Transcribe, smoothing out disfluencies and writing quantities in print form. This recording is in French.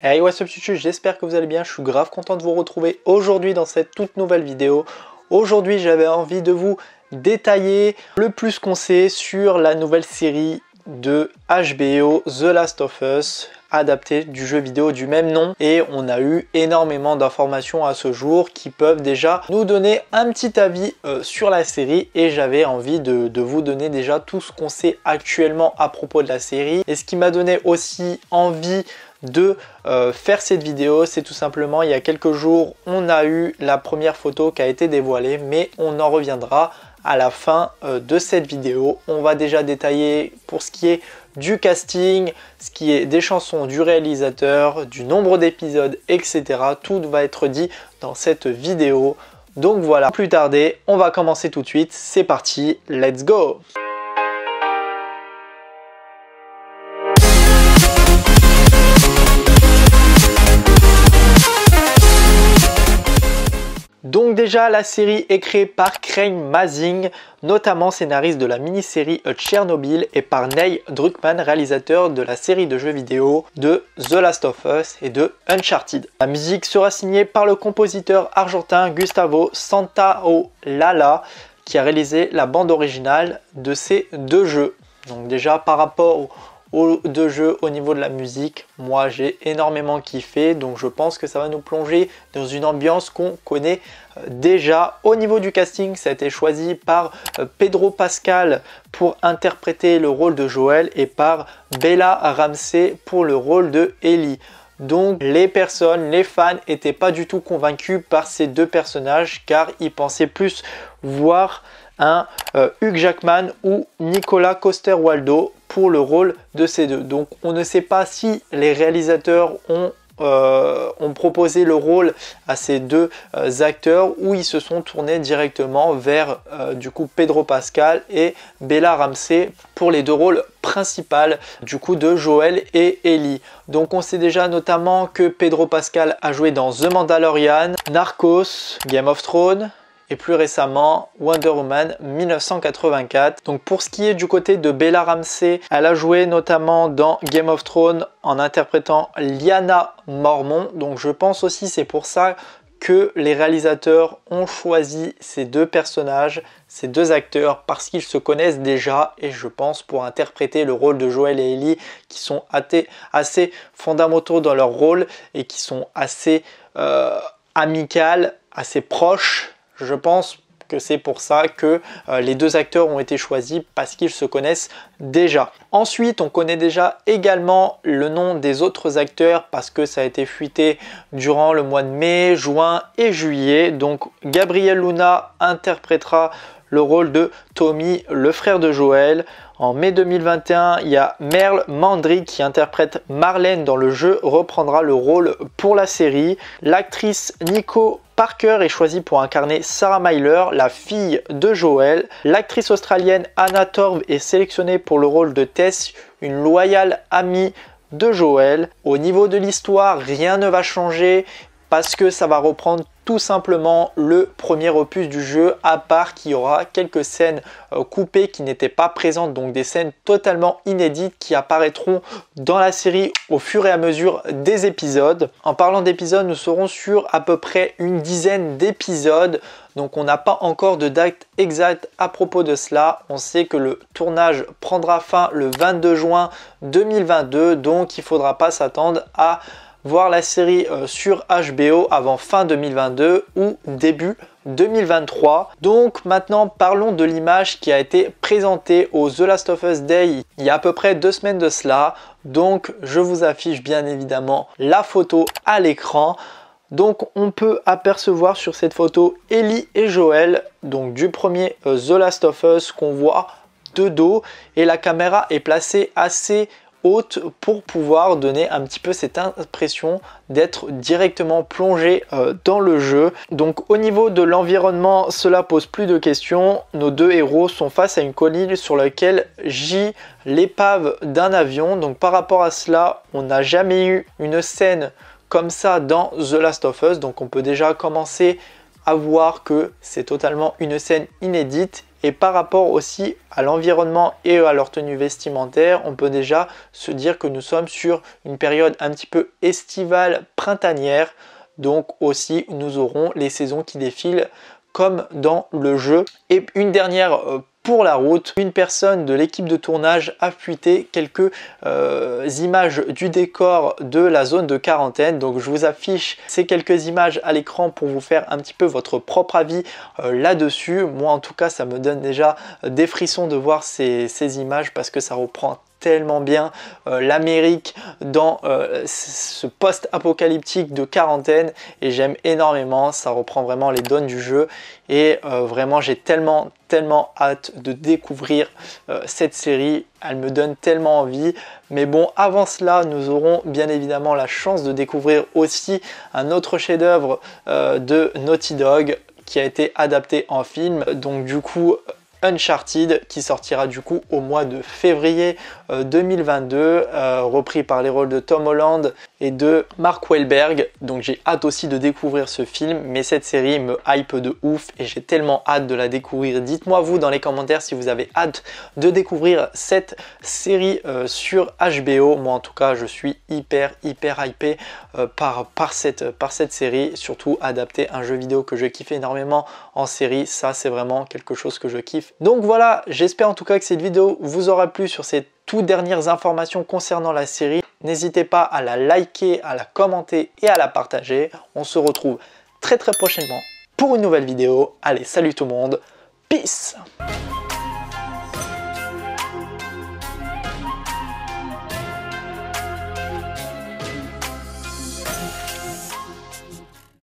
Hey, what's up YouTube, j'espère que vous allez bien, je suis grave content de vous retrouver aujourd'hui dans cette toute nouvelle vidéo. Aujourd'hui j'avais envie de vous détailler le plus qu'on sait sur la nouvelle série de HBO The Last of Us, adaptée du jeu vidéo du même nom, et on a eu énormément d'informations à ce jour qui peuvent déjà nous donner un petit avis sur la série, et j'avais envie de vous donner déjà tout ce qu'on sait actuellement à propos de la série. Et ce qui m'a donné aussi envie de faire cette vidéo, c'est tout simplement il y a quelques jours on a eu la première photo qui a été dévoilée, mais on en reviendra à la fin de cette vidéo. On va déjà détailler pour ce qui est du casting, ce qui est des chansons, du réalisateur, du nombre d'épisodes, etc. Tout va être dit dans cette vidéo. Donc voilà, sans plus tarder, on va commencer tout de suite. C'est parti, let's go! Donc déjà, la série est créée par Craig Mazin, notamment scénariste de la mini-série Tchernobyl, et par Neil Druckmann, réalisateur de la série de jeux vidéo de The Last of Us et de Uncharted. La musique sera signée par le compositeur argentin Gustavo Santaolalla, qui a réalisé la bande originale de ces deux jeux. Donc déjà, par rapport aux deux jeux, au niveau de la musique, moi j'ai énormément kiffé, donc je pense que ça va nous plonger dans une ambiance qu'on connaît déjà. Au niveau du casting, ça a été choisi par Pedro Pascal pour interpréter le rôle de Joel et par Bella Ramsey pour le rôle de Ellie. Donc les fans n'étaient pas du tout convaincus par ces deux personnages, car ils pensaient plus voir un Hugh Jackman ou Nicolas Coster-Waldau pour le rôle de ces deux. Donc on ne sait pas si les réalisateurs ont proposé le rôle à ces deux acteurs, ou ils se sont tournés directement vers du coup Pedro Pascal et Bella Ramsey pour les deux rôles principaux du coup de Joel et Ellie. Donc on sait déjà notamment que Pedro Pascal a joué dans The Mandalorian, Narcos, Game of Thrones et plus récemment Wonder Woman 1984. Donc pour ce qui est du côté de Bella Ramsey, elle a joué notamment dans Game of Thrones en interprétant Lyanna Mormont. Donc je pense aussi c'est pour ça que les réalisateurs ont choisi ces deux personnages, ces deux acteurs, parce qu'ils se connaissent déjà, et je pense pour interpréter le rôle de Joel et Ellie, qui sont assez fondamentaux dans leur rôle et qui sont assez amicales, assez proches. Je pense que c'est pour ça que les deux acteurs ont été choisis, parce qu'ils se connaissent déjà. Ensuite, on connaît déjà également le nom des autres acteurs, parce que ça a été fuité durant le mois de mai, juin et juillet. Donc Gabriel Luna interprétera le rôle de Tommy, le frère de Joel. En mai 2021, il y a Merle Mandry qui interprète Marlène dans le jeu, reprendra le rôle pour la série. L'actrice Nico Parker est choisie pour incarner Sarah Myler, la fille de Joel. L'actrice australienne Anna Torv est sélectionnée pour le rôle de Tess, une loyale amie de Joel. Au niveau de l'histoire, rien ne va changer, parce que ça va reprendre tout simplement le premier opus du jeu, à part qu'il y aura quelques scènes coupées qui n'étaient pas présentes, donc des scènes totalement inédites qui apparaîtront dans la série au fur et à mesure des épisodes. En parlant d'épisodes, nous serons sur à peu près une dizaine d'épisodes, donc on n'a pas encore de date exacte à propos de cela. On sait que le tournage prendra fin le 22 juin 2022, donc il ne faudra pas s'attendre à voir la série sur HBO avant fin 2022 ou début 2023. Donc maintenant parlons de l'image qui a été présentée au The Last of Us Day il y a à peu près 2 semaines de cela. Donc je vous affiche bien évidemment la photo à l'écran. Donc on peut apercevoir sur cette photo Ellie et Joel, donc du premier The Last of Us, qu'on voit de dos, et la caméra est placée assez haute pour pouvoir donner un petit peu cette impression d'être directement plongé dans le jeu. Donc au niveau de l'environnement, cela pose plus de questions. Nos deux héros sont face à une colline sur laquelle gît l'épave d'un avion. Donc par rapport à cela, on n'a jamais eu une scène comme ça dans The Last of Us, donc on peut déjà commencer à voir que c'est totalement une scène inédite Et par rapport aussi à l'environnement et à leur tenue vestimentaire, on peut déjà se dire que nous sommes sur une période un petit peu estivale, printanière. Donc aussi, nous aurons les saisons qui défilent comme dans le jeu. Et une dernière pour la route, une personne de l'équipe de tournage a fuité quelques images du décor de la zone de quarantaine. Donc je vous affiche ces quelques images à l'écran pour vous faire un petit peu votre propre avis là-dessus. Moi en tout cas, ça me donne déjà des frissons de voir ces images parce que ça reprend tellement bien l'Amérique dans ce post-apocalyptique de quarantaine et j'aime énormément, ça reprend vraiment les donnes du jeu et vraiment j'ai tellement hâte de découvrir cette série, elle me donne tellement envie. Mais bon, avant cela, nous aurons bien évidemment la chance de découvrir aussi un autre chef-d'œuvre de Naughty Dog qui a été adapté en film, donc du coup Uncharted qui sortira du coup au mois de février 2022, repris par les rôles de Tom Holland et de Mark Wahlberg. Donc j'ai hâte aussi de découvrir ce film, mais cette série me hype de ouf et j'ai tellement hâte de la découvrir. Dites-moi vous dans les commentaires si vous avez hâte de découvrir cette série sur HBO. Moi en tout cas je suis hyper hypé par cette série, surtout adapter un jeu vidéo que je kiffe énormément en série, ça c'est vraiment quelque chose que je kiffe. Donc voilà, j'espère en tout cas que cette vidéo vous aura plu sur ces toutes dernières informations concernant la série. N'hésitez pas à la liker, à la commenter et à la partager. On se retrouve très prochainement pour une nouvelle vidéo. Allez, salut tout le monde, peace!